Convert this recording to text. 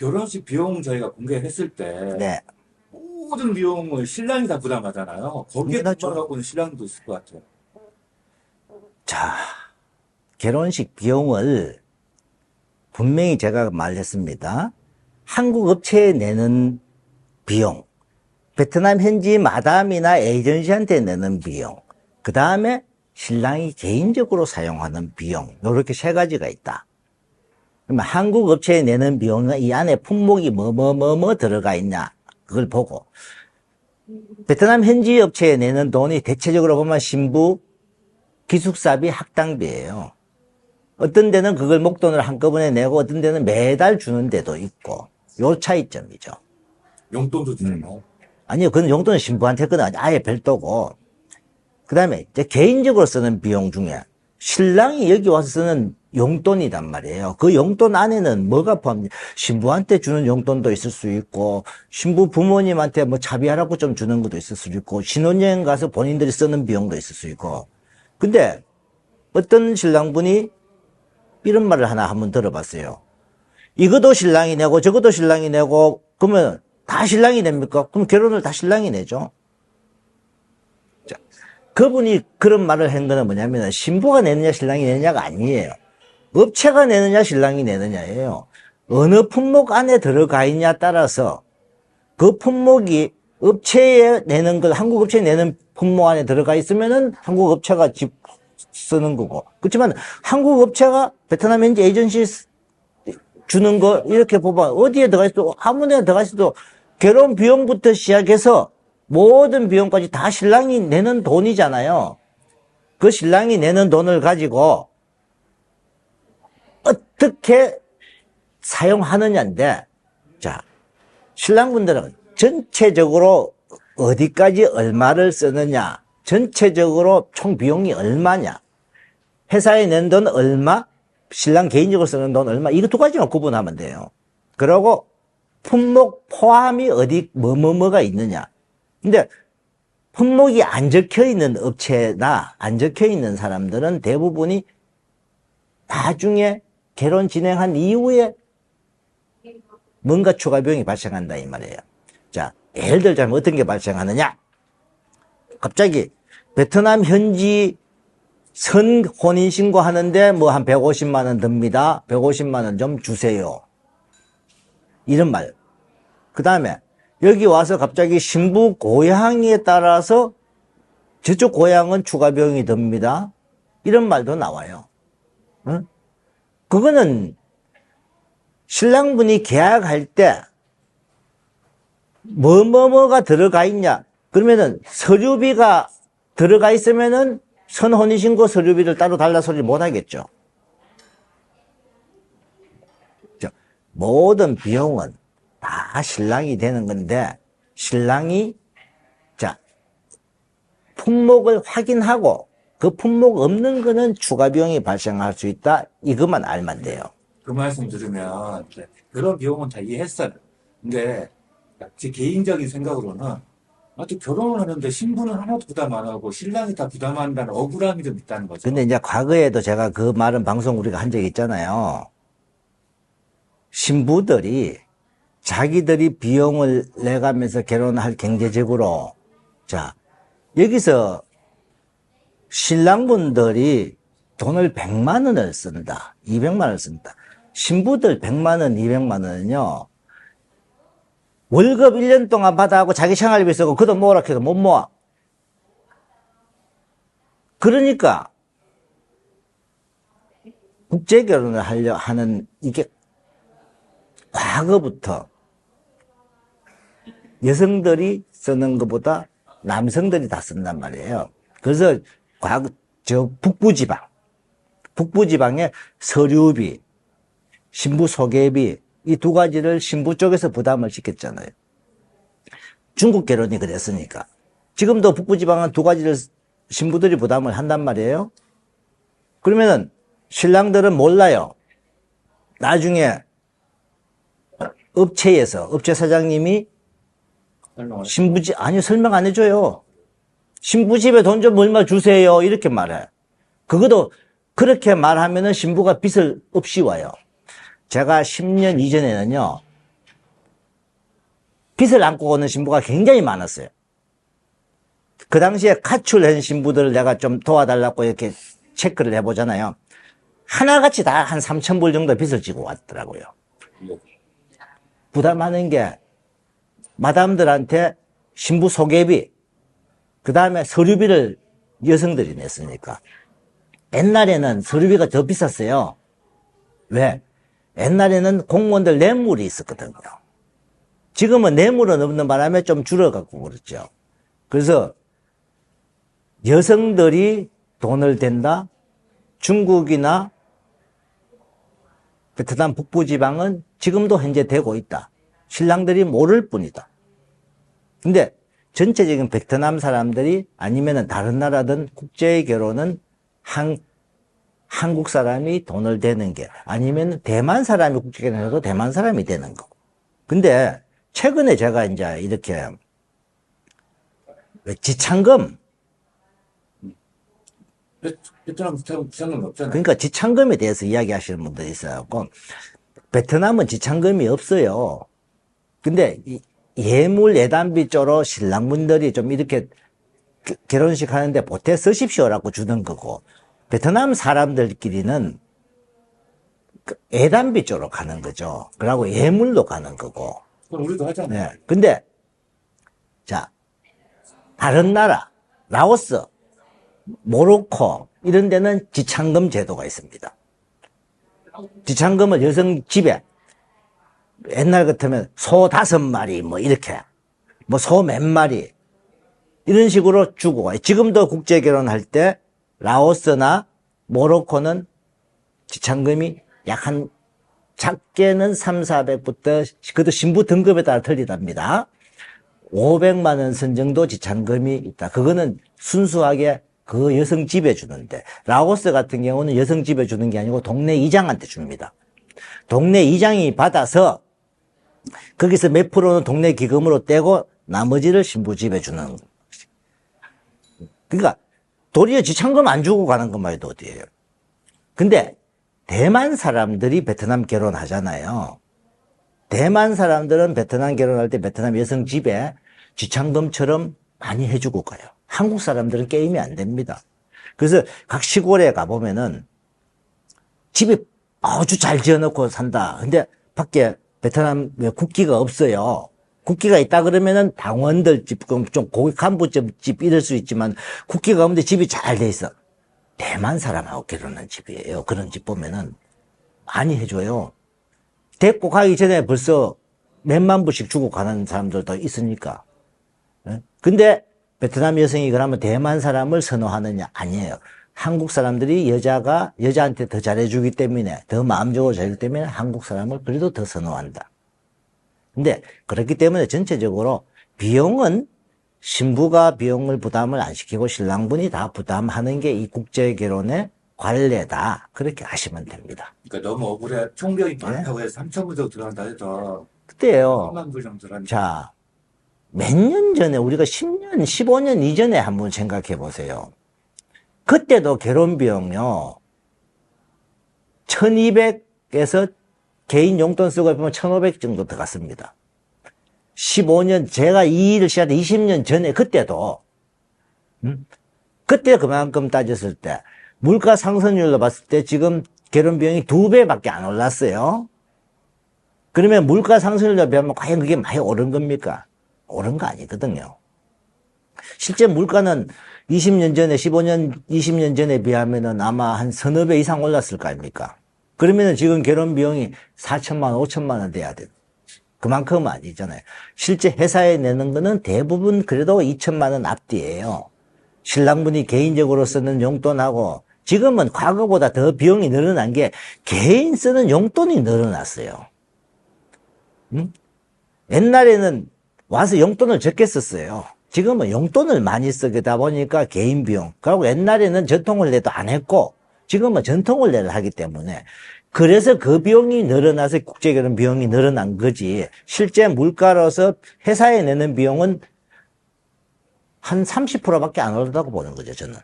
결혼식 비용 저희가 공개했을 때 네. 모든 비용을 신랑이 다 부담하잖아요. 거기에 당연하죠. 부담하고는 신랑도 있을 것 같아요. 자, 결혼식 비용을 분명히 제가 말했습니다. 한국 업체에 내는 비용, 베트남 현지 마담이나 에이전시한테 내는 비용, 그 다음에 신랑이 개인적으로 사용하는 비용, 이렇게 세 가지가 있다. 그러면 한국 업체에 내는 비용은 이 안에 품목이 뭐 들어가 있냐, 그걸 보고, 베트남 현지 업체에 내는 돈이 대체적으로 보면 신부, 기숙사비, 학당비예요. 어떤 데는 그걸 목돈을 한꺼번에 내고 어떤 데는 매달 주는 데도 있고, 요 차이점이죠. 용돈도 주나요? 아니요, 그건 용돈은 신부한테 그건 아예 별도고, 그 다음에 이제 개인적으로 쓰는 비용 중에 신랑이 여기 와서 쓰는 용돈이란 말이에요. 그 용돈 안에는 뭐가 포함돼? 신부한테 주는 용돈도 있을 수 있고, 신부 부모님한테 뭐 차비하라고 좀 주는 것도 있을 수 있고, 신혼여행 가서 본인들이 쓰는 비용도 있을 수 있고. 근데 어떤 신랑분이 이런 말을 하나 한번 들어봤어요. 이것도 신랑이 내고 저것도 신랑이 내고 그러면 다 신랑이 냅니까? 그럼 결혼을 다 신랑이 내죠. 자, 그분이 그런 말을 한 거는 뭐냐면 신부가 내느냐 신랑이 내느냐가 아니에요. 업체가 내느냐 신랑이 내느냐예요. 어느 품목 안에 들어가 있냐에 따라서 그 품목이 업체에 내는 걸 한국 업체에 내는 품목 안에 들어가 있으면은 한국 업체가 쓰는 거고. 그렇지만 한국 업체가 베트남 현지 에이전시 주는 거 이렇게 보면 어디에 들어가 있어도 아무 데나 들어가 있어도 결혼 비용부터 시작해서 모든 비용까지 다 신랑이 내는 돈이잖아요. 그 신랑이 내는 돈을 가지고 어떻게 사용하느냐인데, 자, 신랑분들은 전체적으로 어디까지 얼마를 쓰느냐, 전체적으로 총 비용이 얼마냐, 회사에 낸 돈 얼마, 신랑 개인적으로 쓰는 돈 얼마, 이거 두 가지만 구분하면 돼요. 그러고 품목 포함이 어디 뭐가 있느냐. 근데 품목이 안 적혀 있는 업체나 안 적혀 있는 사람들은 대부분이 나중에 결혼 진행한 이후에 뭔가 추가 비용이 발생한다 이 말이에요. 자, 예를 들자면 어떤 게 발생하느냐. 갑자기 베트남 현지 선 혼인신고 하는데 뭐 한 150만 원 듭니다. 150만 원 좀 주세요. 이런 말. 그 다음에 여기 와서 갑자기 신부 고향에 따라서 저쪽 고향은 추가 비용이 듭니다. 이런 말도 나와요. 응? 그거는 신랑분이 계약할 때 뭐가 들어가 있냐. 그러면은 서류비가 들어가 있으면은 선혼인신고 서류비를 따로 달라 소리 못 하겠죠. 모든 비용은 다 신랑이 되는 건데, 신랑이, 자, 품목을 확인하고 그 품목 없는 거는 추가 비용이 발생할 수 있다. 이것만 알면 돼요. 그 말씀 들으면 그런 비용은 다 이해했어요. 근데 제 개인적인 생각으로는 또 결혼을 하는데 신부는 하나도 부담 안 하고 신랑이 다 부담한다는 억울함이 좀 있다는 거죠. 근데 이제 과거에도 제가 그 말은 방송 우리가 한 적이 있잖아요. 신부들이 자기들이 비용을 내가면서 결혼할 경제적으로, 자, 여기서 신랑분들이 돈을 100만 원을 쓴다. 200만 원을 쓴다. 신부들 100만 원, 200만 원은요. 월급 1년 동안 받아하고 자기 생활비 쓰고 그 돈 모으라 해도 못 모아. 그러니까 국제 결혼을 하려 하는 이게 과거부터 여성들이 쓰는 것보다 남성들이 다 쓴단 말이에요. 그래서 과거 북부지방에 서류비, 신부 소개비 이 두 가지를 신부 쪽에서 부담을 시켰잖아요. 중국 결혼이 그랬으니까. 지금도 북부지방은 두 가지를 신부들이 부담을 한단 말이에요. 그러면은 신랑들은 몰라요. 나중에 업체에서 업체 사장님이 신부집 아니요 설명 안 해줘요. 신부집에 돈 좀 얼마 주세요 이렇게 말해. 그것도 그렇게 말하면은 신부가 빚을 없이 와요. 제가 10년 이전에는요 빚을 안고 오는 신부가 굉장히 많았어요. 그 당시에 가출한 신부들을 내가 좀 도와달라고 이렇게 체크를 해보잖아요. 하나같이 다 한 3,000불 정도 빚을 지고 왔더라고요. 부담하는 게 마담들한테 신부 소개비, 그 다음에 서류비를 여성들이 냈으니까. 옛날에는 서류비가 더 비쌌어요. 왜? 옛날에는 공무원들 뇌물이 있었거든요. 지금은 뇌물은 없는 바람에 좀 줄어갖고 그렇죠. 그래서 여성들이 돈을 댄다? 중국이나 베트남 북부지방은 지금도 현재 되고 있다. 신랑들이 모를 뿐이다. 근데 전체적인 베트남 사람들이 아니면 다른 나라든 국제 결혼은 한국 사람이 돈을 대는 게 아니면 대만 사람이 국제 결혼해도 대만 사람이 되는 거고. 근데 최근에 제가 이제 이렇게 지참금, 베트남 지참금 없잖아요. 그러니까 지참금에 대해서 이야기하시는 분들이 있어요. 베트남은 지참금이 없어요. 근데 예물 예단비 쪽으로 신랑분들이 좀 이렇게 결혼식 하는데 보태 쓰십시오라고 주는 거고, 베트남 사람들끼리는 예단비 쪽으로 가는 거죠. 그러고 예물로 가는 거고. 그럼 우리도 하잖아요. 네. 근데 자, 다른 나라, 라오스, 모로코 이런 데는 지참금 제도가 있습니다. 지참금을 여성 집에 옛날 같으면 소 5마리 뭐 이렇게 뭐 소 몇 마리 이런 식으로 주고 가요. 지금도 국제 결혼할 때 라오스나 모로코는 지참금이 약 한 작게는 300~400부터 그것도 신부 등급에 따라 틀리답니다. 500만 원 선 정도 지참금이 있다. 그거는 순수하게 그 여성 집에 주는데, 라오스 같은 경우는 여성 집에 주는 게 아니고 동네 이장한테 줍니다. 동네 이장이 받아서 거기서 몇 프로는 동네 기금으로 떼고 나머지를 신부 집에 주는. 그러니까 도리어 지참금 안 주고 가는 것만 해도 어디예요. 근데 대만 사람들이 베트남 결혼하잖아요. 대만 사람들은 베트남 결혼할 때 베트남 여성 집에 지참금처럼 많이 해주고 가요. 한국 사람들은 게임이 안 됩니다. 그래서 각 시골에 가보면은 집이 아주 잘 지어놓고 산다. 근데 밖에 베트남 국기가 없어요. 국기가 있다 그러면은 당원들 집, 좀 고기 간부집 집 이럴 수 있지만 국기가 없는데 집이 잘 돼 있어. 대만 사람하고 결혼한 집이에요. 그런 집 보면은 많이 해줘요. 데리고 가기 전에 벌써 몇만 불씩 주고 가는 사람들도 있으니까. 근데 베트남 여성이 그러면 대만 사람을 선호하느냐? 아니에요. 한국 사람들이 여자한테 더 잘해주기 때문에, 더 마음적으로 잘해주기 때문에 한국 사람을 그래도 더 선호한다. 근데 그렇기 때문에 전체적으로 비용은 신부가 비용을 부담을 안 시키고 신랑분이 다 부담하는 게 이 국제 결혼의 관례다. 그렇게 하시면 됩니다. 그러니까 너무 억울해. 총경이 많다고 해서 3,000불 정도 들어간다 해서 그때요. 3만 불 정도 들어가니까. 자, 몇 년 전에 우리가 10년, 15년 이전에 한번 생각해 보세요. 그때도 결혼 비용요. 1,200에서 개인 용돈 쓰고 보면 1,500 정도 들어갔습니다. 15년, 제가 이 일을 시작한 20년 전에 그때도, 그때 그만큼 따졌을 때, 물가 상승률로 봤을 때 지금 결혼 비용이 2배밖에 안 올랐어요. 그러면 물가 상승률로 비하면 과연 그게 많이 오른 겁니까? 오른 거 아니거든요. 실제 물가는 20년 전에, 15년, 20년 전에 비하면은 아마 한 서너 배 이상 올랐을 거 아닙니까? 그러면은 지금 결혼 비용이 4천만 원, 5천만 원 돼야 돼요. 그만큼은 아니잖아요. 실제 회사에 내는 거는 대부분 그래도 2천만 원 앞뒤예요. 신랑분이 개인적으로 쓰는 용돈하고 지금은 과거보다 더 비용이 늘어난 게 개인 쓰는 용돈이 늘어났어요. 옛날에는 와서 용돈을 적게 썼어요. 지금은 용돈을 많이 쓰다 보니까 개인 비용. 그리고 옛날에는 전통을 내도 안 했고 지금은 전통을 내를 하기 때문에 그래서 그 비용이 늘어나서 국제결혼 비용이 늘어난 거지. 실제 물가로서 회사에 내는 비용은 한 30%밖에 안 오른다고 보는 거죠, 저는.